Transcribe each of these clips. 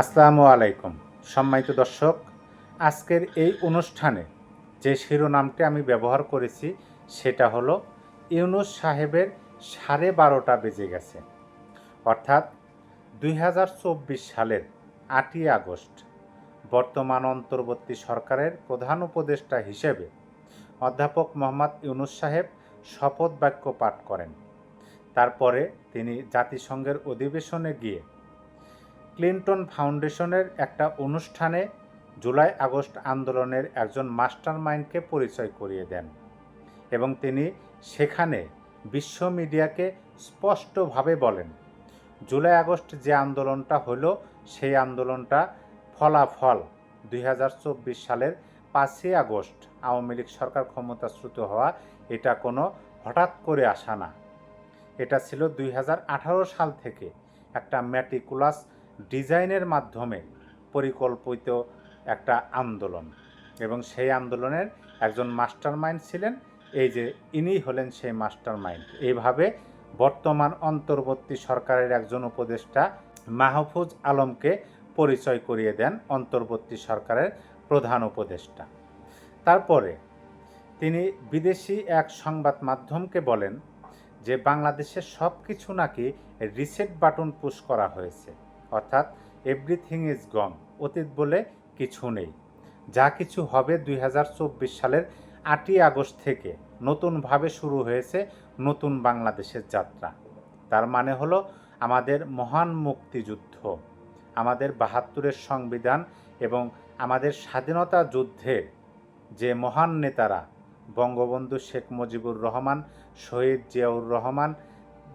আসসালামু আলাইকুম সম্মানিত দর্শক, আজকের এই অনুষ্ঠানে যে শিরোনামটি আমি ব্যবহার করেছি সেটা হলো ইউনূস সাহেবের 12:30 বেজে গেছে। অর্থাৎ 2024 সালের 8ই আগস্ট বর্তমান অন্তর্বর্তী সরকারের প্রধান উপদেষ্টা হিসেবে অধ্যাপক মোহাম্মদ ইউনূস সাহেব শপথ বাক্য পাঠ করেন। তারপরে তিনি জাতিসংঘের অধিবেশনে গিয়ে ক্লিন্টন ফাউন্ডেশনের একটা অনুষ্ঠানে জুলাই আগস্ট আন্দোলনের একজন মাস্টারমাইন্ডকে পরিচয় করিয়ে দেন এবং তিনি সেখানে বিশ্ব মিডিয়াকে স্পষ্টভাবে বলেন, জুলাই আগস্ট যে আন্দোলনটা হলো সেই আন্দোলনটা ফলাফল 2024 সালের 5ই আগস্ট আওয়ামী লীগ সরকার ক্ষমতাচ্যুত হওয়া, এটা কোনো হঠাৎ করে আসা না। এটা ছিল 2018 সাল থেকে একটা ম্যাটিকুলাস ডিজাইনের মাধ্যমে পরিকল্পিত একটা আন্দোলন এবং সেই আন্দোলনের একজন মাস্টারমাইন্ড ছিলেন, এই যে ইনি হলেন সেই মাস্টারমাইন্ড। এইভাবে বর্তমান অন্তর্বর্তী সরকারের একজন উপদেষ্টা মাহফুজ আলমকে পরিচয় করিয়ে দেন অন্তর্বর্তী সরকারের প্রধান উপদেষ্টা। তারপরে তিনি বিদেশি এক সংবাদ মাধ্যমকে বলেন যে বাংলাদেশের সব কিছু নাকি রিসেট বাটন পুশ করা হয়েছে, অর্থাৎ এভরিথিং ইজ গন, অতীত বলে কিছু নেই, যা কিছু হবে 2024 সালের 8ই আগস্ট থেকে নতুনভাবে শুরু হয়েছে নতুন বাংলাদেশের যাত্রা। তার মানে হলো আমাদের মহান মুক্তিযুদ্ধ, আমাদের 72-এর সংবিধান এবং আমাদের স্বাধীনতা যুদ্ধের যে মহান নেতারা বঙ্গবন্ধু শেখ মুজিবুর রহমান, শহীদ জিয়াউর রহমান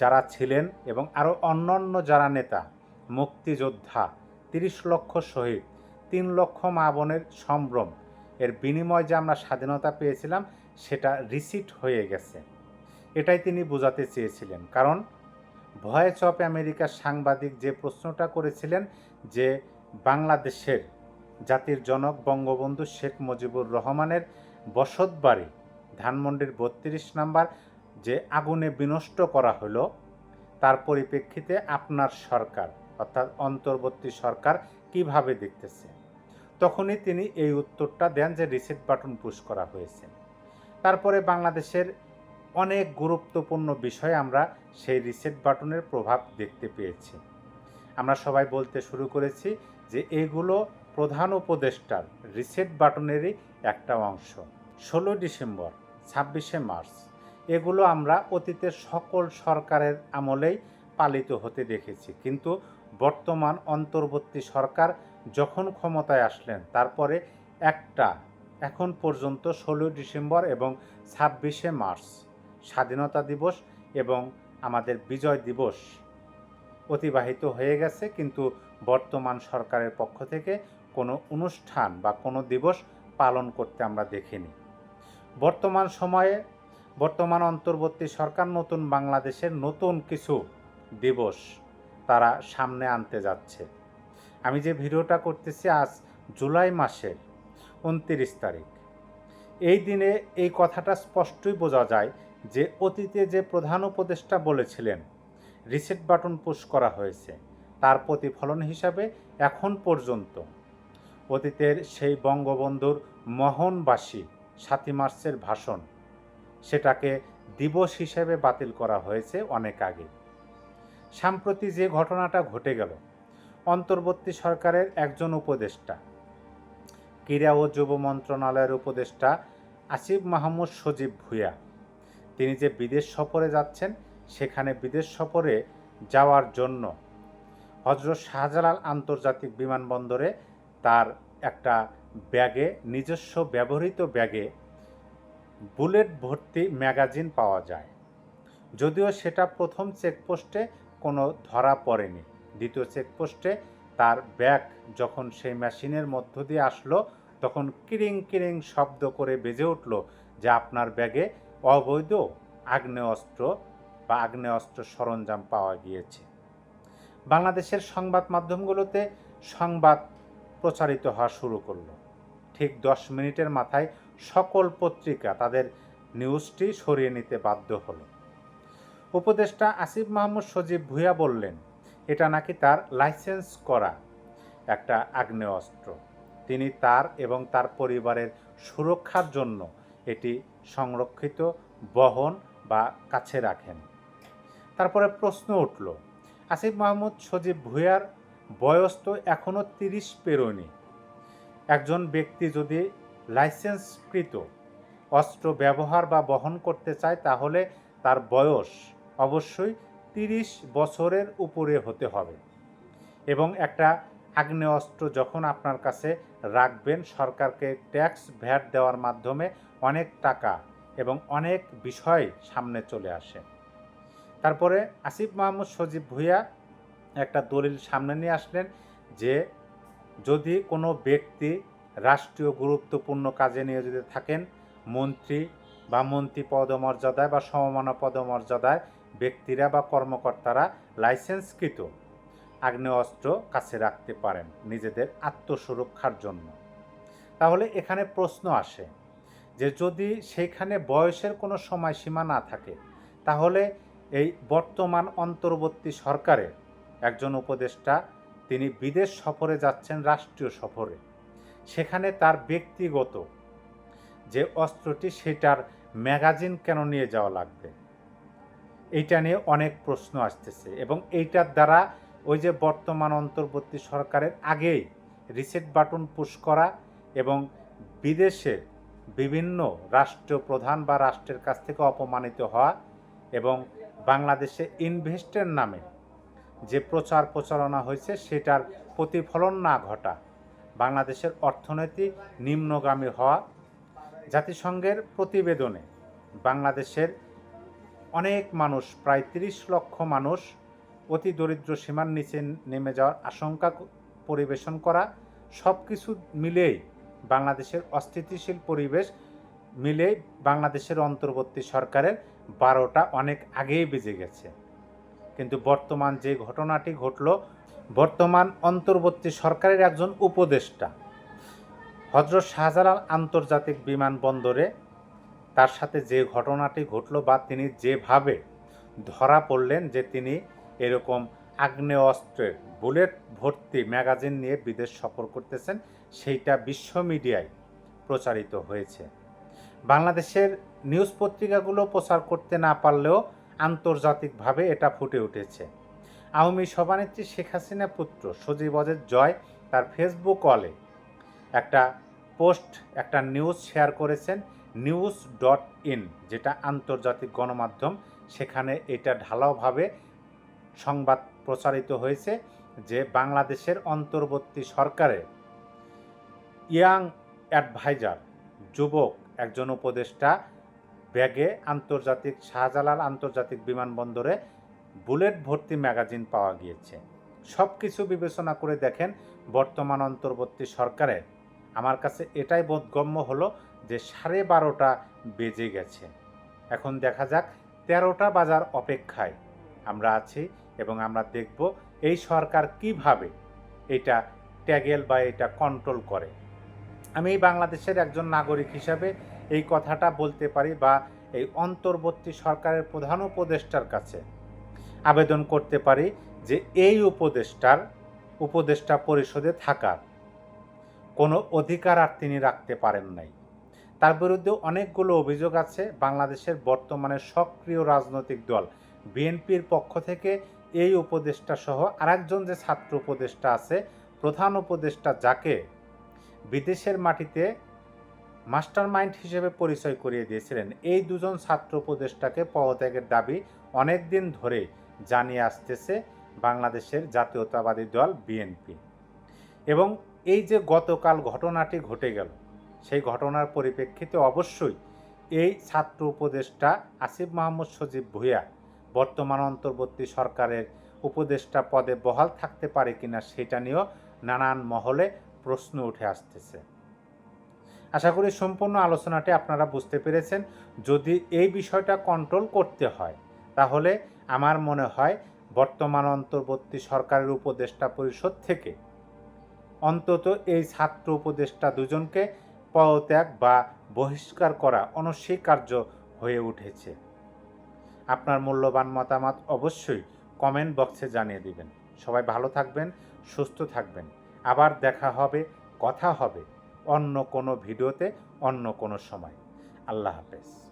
যারা ছিলেন এবং আরও অন্যান্য যারা নেতা, মুক্তিযোদ্ধা, 30 লক্ষ শহীদ, 3 লক্ষ মা বোনের সম্ভ্রম, এর বিনিময়ে যে আমরা স্বাধীনতা পেয়েছিলাম সেটা রিসিট হয়ে গেছে, এটাই তিনি বোঝাতে চেয়েছিলেন। কারণ ভয়েস অফ আমেরিকার সাংবাদিক যে প্রশ্নটা করেছিলেন যে বাংলাদেশের জাতির জনক বঙ্গবন্ধু শেখ মুজিবুর রহমানের বসতবাড়ি ধানমন্ডির 32 নাম্বার যে আগুনে বিনষ্ট করা হলো, তার পরিপ্রেক্ষিতে আপনার সরকার অর্থাৎ অন্তর্বর্তী সরকার কিভাবে দেখতেছে, তখনই তিনি এই উত্তরটা দেন যে রিসেট বাটন পুশ করা হয়েছে। তারপরে বাংলাদেশের অনেক গুরুত্বপূর্ণ বিষয়ে আমরা সেই রিসেট বাটনের প্রভাব দেখতে পেয়েছি। আমরা সবাই বলতে শুরু করেছি যে এগুলো প্রধান উপদেষ্টার রিসেট বাটনেরই একটা অংশ। 16 ডিসেম্বর, 26শে মার্চ, এগুলো আমরা অতীতের সকল সরকারের আমলেই পালিত হতে দেখেছি, কিন্তু বর্তমান অন্তর্বর্তী সরকার যখন ক্ষমতায় আসলেন তারপরে এখন পর্যন্ত 16 ডিসেম্বর এবং 26শে মার্চ স্বাধীনতা দিবস এবং আমাদের বিজয় দিবস অতিবাহিত হয়ে গেছে, কিন্তু বর্তমান সরকারের পক্ষ থেকে কোনো অনুষ্ঠান বা কোনো দিবস পালন করতে আমরা দেখিনি। বর্তমান সময়ে বর্তমান অন্তর্বর্তী সরকার নতুন বাংলাদেশের নতুন কিছু দিবস তারা সামনে আনতে যাচ্ছে। আমি যে ভিডিওটা করতেছি আজ জুলাই মাসের 29 তারিখ, এই দিনে এই কথাটা স্পষ্টই বোঝা যায় যে অতীতে যে প্রধান উপদেষ্টা বলেছিলেন রিসেট বাটন পুশ করা হয়েছে, তার প্রতিফলন হিসাবে এখন পর্যন্ত অতীতের সেই বঙ্গবন্ধুর মহনবাসী 7ই মার্চের ভাষণ, সেটাকে দিবস হিসেবে বাতিল করা হয়েছে অনেক আগে। সম্প্রতি যে ঘটনাটা ঘটে গেল, অন্তর্বর্তী সরকারের একজন উপদেষ্টা, ক্রীড়া ও যুব মন্ত্রণালয়ের উপদেষ্টা আসিফ মাহমুদ সজীব ভূঁইয়া, তিনি যে বিদেশ সফরে যাচ্ছেন, সেখানে বিদেশ সফরে যাওয়ার জন্য হযরত শাহজালাল আন্তর্জাতিক বিমানবন্দরে তার একটা ব্যাগে, নিজস্ব ব্যবহৃত ব্যাগে বুলেট ভর্তি ম্যাগাজিন পাওয়া যায়। যদিও সেটা প্রথম চেকপোস্টে কোনো ধরা পড়েনি, দ্বিতীয় চেকপোস্টে তার ব্যাগ যখন সেই মেশিনের মধ্য দিয়ে আসলো তখন কিরিং কিরিং শব্দ করে বেজে উঠল যে আপনার ব্যাগে অবৈধ আগ্নেয়াস্ত্র বা আগ্নেয়াস্ত্র সরঞ্জাম পাওয়া গিয়েছে। বাংলাদেশের সংবাদ মাধ্যমগুলোতে সংবাদ প্রচারিত হওয়া শুরু করলো। ঠিক 10 মিনিটের মাথায় সকল পত্রিকা তাদের নিউজটি সরিয়ে নিতে বাধ্য হলো। উপদেষ্টা আসিফ মাহমুদ সজীব ভূঁইয়া বললেন এটা নাকি তার লাইসেন্স করা একটা আগ্নেয়াস্ত্র। তিনি তার এবং তার পরিবারের সুরক্ষার জন্য এটি সংরক্ষিত, বহন বা কাছে রাখেন। তারপরে প্রশ্ন উঠল, আসিফ মাহমুদ সজীব ভুঁইয়ার বয়স তো এখনও 30 পেরোয়নি। একজন ব্যক্তি যদি লাইসেন্সকৃত অস্ত্র ব্যবহার বা বহন করতে চায় তাহলে তার বয়স অবশ্যই 30 বছরের উপরে হতে হবে। এবং একটা আগ্নেয়াস্ত্র যখন আপনার কাছে রাখবেন, সরকারকে ট্যাক্স ভ্যাট দেওয়ার মাধ্যমে অনেক টাকা এবং অনেক বিষয় সামনে চলে আসে। তারপরে আসিফ মাহমুদ সজীব ভুঁইয়া একটা দলিল সামনে নিয়ে আসলেন যে যদি কোনো ব্যক্তি রাষ্ট্রীয় গুরুত্বপূর্ণ কাজে নিয়োজিত থাকেন, মন্ত্রী বা মন্ত্রী পদমর্যাদায় বা সমমানা পদমর্যাদায় ব্যক্তিরা বা কর্মকর্তারা লাইসেন্সকৃত আগ্নেয়াস্ত্র কাছে রাখতে পারেন নিজেদের আত্মসুরক্ষার জন্য। তাহলে এখানে প্রশ্ন আসে যে যদি সেইখানে বয়সের কোনো সময়সীমা না থাকে, তাহলে এই বর্তমান অন্তর্বর্তী সরকারের একজন উপদেষ্টা তিনি বিদেশ সফরে যাচ্ছেন, রাষ্ট্রীয় সফরে, সেখানে তার ব্যক্তিগত যে অস্ত্রটি সেটার ম্যাগাজিন কেন নিয়ে যাওয়া লাগবে, এইটা নিয়ে অনেক প্রশ্ন আসতেছে। এবং এইটার দ্বারা ওই যে বর্তমান অন্তর্বর্তী সরকারের আগেই রিসেট বাটন পুশ করা এবং বিদেশে বিভিন্ন রাষ্ট্রীয় প্রধান বা রাষ্ট্রের কাছ থেকে অপমানিত হওয়া এবং বাংলাদেশে ইনভেস্টের নামে যে প্রচার প্রচারণা হয়েছে সেটার প্রতিফলন না ঘটা, বাংলাদেশের অর্থনীতি নিম্নগামী হওয়া, জাতিসংঘের প্রতিবেদনে বাংলাদেশের অনেক মানুষ, প্রায় 30 লক্ষ মানুষ অতি দরিদ্র সীমার নিচে নেমে যাওয়ার আশঙ্কা পরিবেশন করা, সব কিছু মিলেই বাংলাদেশের অস্থিতিশীল পরিবেশ মিলেই বাংলাদেশের অন্তর্বর্তী সরকারের 12টা অনেক আগেই বেজে গেছে। কিন্তু বর্তমান যে ঘটনাটি ঘটল, বর্তমান অন্তর্বর্তী সরকারের একজন উপদেষ্টা হযরত শাহজালাল আন্তর্জাতিক বিমানবন্দরে তার সাথে যে ঘটনাটি ঘটল বা তিনি যেভাবে ধরা পড়লেন যে তিনি এরকম আগ্নেয়াস্ত্রের বুলেট ভর্তি ম্যাগাজিন নিয়ে বিদেশ সফর করতেছেন, সেইটা বিশ্ব মিডিয়ায় প্রচারিত হয়েছে। বাংলাদেশের নিউজ পত্রিকাগুলো প্রচার করতে না পারলেও আন্তর্জাতিকভাবে এটা ফুটে উঠেছে। আওয়ামী সভানেত্রী শেখ হাসিনা পুত্র সজীব ওয়াজেদ জয় তার ফেসবুক ওয়ালে একটা পোস্ট, একটা নিউজ শেয়ার করেছেন news.in, যেটা আন্তর্জাতিক গণমাধ্যম, সেখানে এটা ঢালাওভাবে সংবাদ প্রচারিত হয়েছে যে বাংলাদেশের অন্তর্বর্তী সরকারের ইয়াং অ্যাডভাইজার, যুবক একজন উপদেষ্টা ব্যাগে শাহজালাল আন্তর্জাতিক বিমানবন্দরে বুলেট ভর্তি ম্যাগাজিন পাওয়া গিয়েছে। সব কিছু বিবেচনা করে দেখেন বর্তমান অন্তর্বর্তী সরকারে আমার কাছে এটাই বোধগম্য হলো যে 12:30 বেজে গেছে। এখন দেখা যাক 13টা বাজার অপেক্ষায় আমরা আছি এবং আমরা দেখব এই সরকার কিভাবে এটা ট্যাগেল বা এটা কন্ট্রোল করে। আমি বাংলাদেশের একজন নাগরিক হিসাবে এই কথাটা বলতে পারি বা এই অন্তর্বর্তী সরকারের প্রধান উপদেষ্টার কাছে আবেদন করতে পারি যে এই উপদেষ্টা পরিষদে থাকার কোনো অধিকার আর তিনি রাখতে পারেন নাই। তার বিরুদ্ধে অনেকগুলো অভিযোগ আছে। বাংলাদেশের বর্তমানে সক্রিয় রাজনৈতিক দল বিএনপির পক্ষ থেকে এই উপদেষ্টা সহ আরেকজন যে ছাত্র উপদেষ্টা আছে, প্রধান উপদেষ্টা যাকে বিদেশের মাটিতে মাস্টারমাইন্ড হিসেবে পরিচয় করিয়ে দিয়েছিলেন, এই দুজন ছাত্র উপদেষ্টাকে পদত্যাগের দাবি অনেক দিন ধরে জানিয়ে আসতেছে বাংলাদেশের জাতীয়তাবাদী দল বিএনপি। এবং এই যে গতকাল ঘটনাটি ঘটে গেল, সেই ঘটনার পরিপ্রেক্ষিতে অবশ্যই এই ছাত্র উপদেষ্টা আসিফ মাহমুদ সজীব ভুঁইয়া বর্তমান অন্তর্বর্তী সরকারের উপদেষ্টা পদে বহাল থাকতে পারে কিনা সেটা নিয়েও নানান মহলে প্রশ্ন উঠে আসতেছে। আশা করি সম্পূর্ণ আলোচনাটি আপনারা বুঝতে পেরেছেন। যদি এই বিষয়টা কন্ট্রোল করতে হয় তাহলে আমার মনে হয় বর্তমান অন্তর্বর্তী সরকারের উপদেষ্টা পরিষদ থেকে অন্তত এই ছাত্র উপদেষ্টা দুজনকে পদত্যাগ বা বহিষ্কার করা অনস্বীকার্য হয়ে উঠেছে। আপনার মূল্যবান মতামত অবশ্যই কমেন্ট বক্সে জানিয়ে দিবেন। সবাই ভালো থাকবেন, সুস্থ থাকবেন। আবার দেখা হবে, কথা হবে অন্য কোনো ভিডিওতে, অন্য কোনো সময়। আল্লাহ হাফেজ।